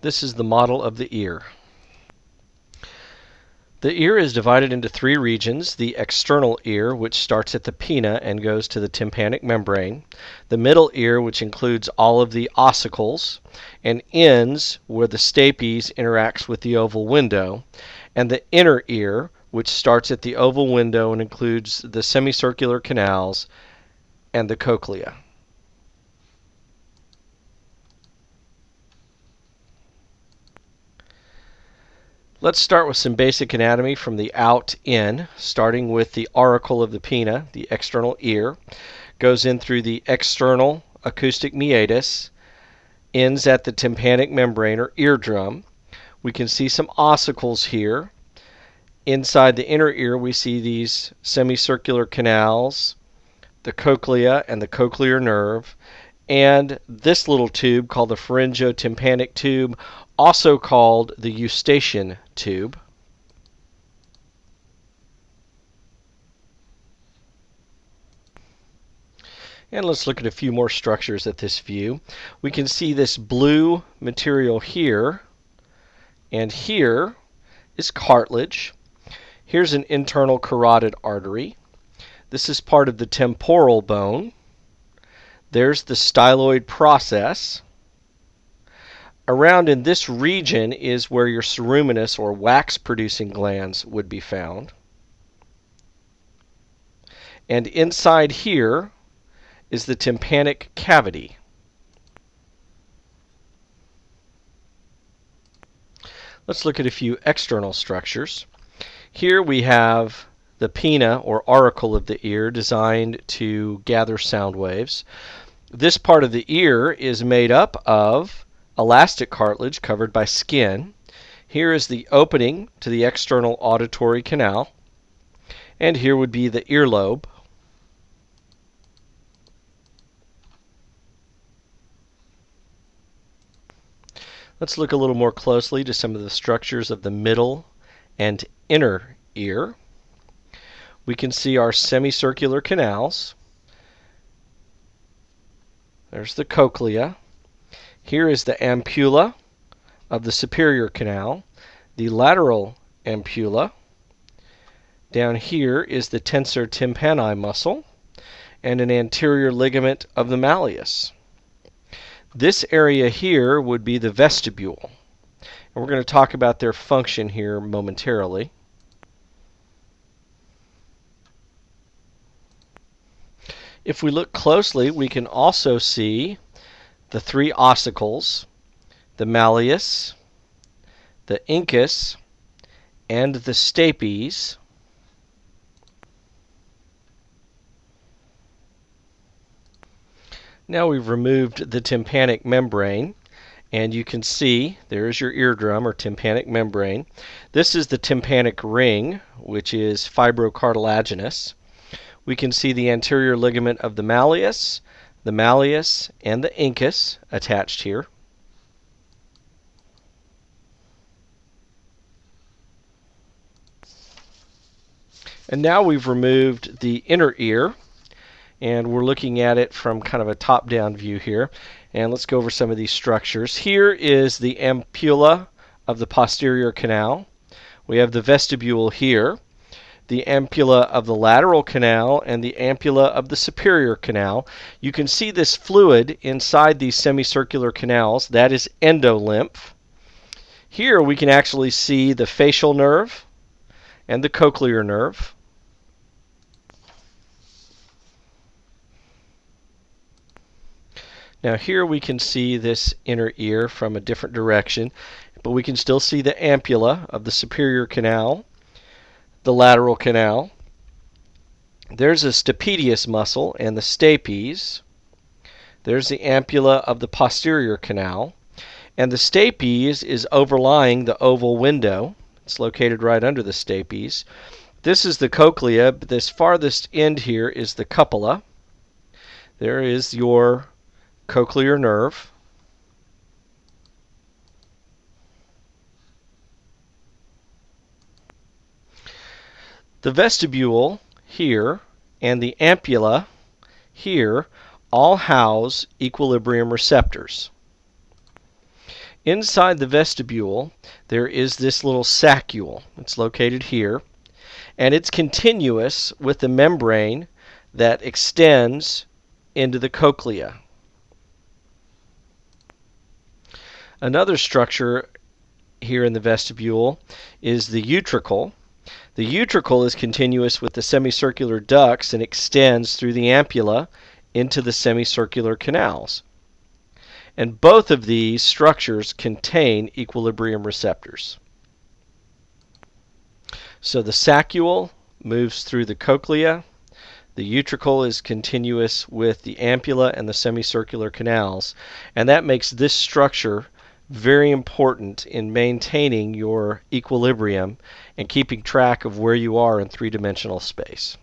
This is the model of the ear. The ear is divided into three regions: the external ear, which starts at the pinna and goes to the tympanic membrane; the middle ear, which includes all of the ossicles and ends where the stapes interacts with the oval window; and the inner ear, which starts at the oval window and includes the semicircular canals and the cochlea. Let's start with some basic anatomy from the out in, starting with the auricle of the pinna, the external ear. Goes in through the external acoustic meatus, ends at the tympanic membrane or eardrum. We can see some ossicles here. Inside the inner ear we see these semicircular canals, the cochlea and the cochlear nerve, and this little tube called the pharyngotympanic tube, also called the eustachian tube. And let's look at a few more structures at this view. We can see this blue material here, and here is cartilage. Here's an internal carotid artery. This is part of the temporal bone. There's the styloid process. Around in this region is where your ceruminous or wax-producing glands would be found. And inside here is the tympanic cavity. Let's look at a few external structures. Here we have the pinna or auricle of the ear, designed to gather sound waves. This part of the ear is made up of elastic cartilage covered by skin. Here is the opening to the external auditory canal, and here would be the earlobe. Let's look a little more closely to some of the structures of the middle and inner ear. We can see our semicircular canals. There's the cochlea. Here is the ampulla of the superior canal, the lateral ampulla. Down here is the tensor tympani muscle and an anterior ligament of the malleus. This area here would be the vestibule, and we're going to talk about their function here momentarily. If we look closely, we can also see the three ossicles, the malleus, the incus, and the stapes. Now we've removed the tympanic membrane, and you can see there's your eardrum or tympanic membrane. This is the tympanic ring, which is fibrocartilaginous. We can see the anterior ligament of the malleus, and the incus attached here. And now we've removed the inner ear, and we're looking at it from kind of a top-down view here. And let's go over some of these structures. Here is the ampulla of the posterior canal. We have the vestibule here, the ampulla of the lateral canal, and the ampulla of the superior canal. You can see this fluid inside these semicircular canals. That is endolymph. Here we can actually see the facial nerve and the cochlear nerve. Now here we can see this inner ear from a different direction, but we can still see the ampulla of the superior canal, the lateral canal. There's a stapedius muscle and the stapes. There's the ampulla of the posterior canal, and the stapes is overlying the oval window. It's located right under the stapes. This is the cochlea, but this farthest end here is the cupula. There is your cochlear nerve. The vestibule here and the ampulla here all house equilibrium receptors. Inside the vestibule, there is this little saccule. It's located here, and it's continuous with the membrane that extends into the cochlea. Another structure here in the vestibule is the utricle. The utricle is continuous with the semicircular ducts and extends through the ampulla into the semicircular canals. And both of these structures contain equilibrium receptors. So the saccule moves through the cochlea. The utricle is continuous with the ampulla and the semicircular canals. And that makes this structure very important in maintaining your equilibrium and keeping track of where you are in three-dimensional space.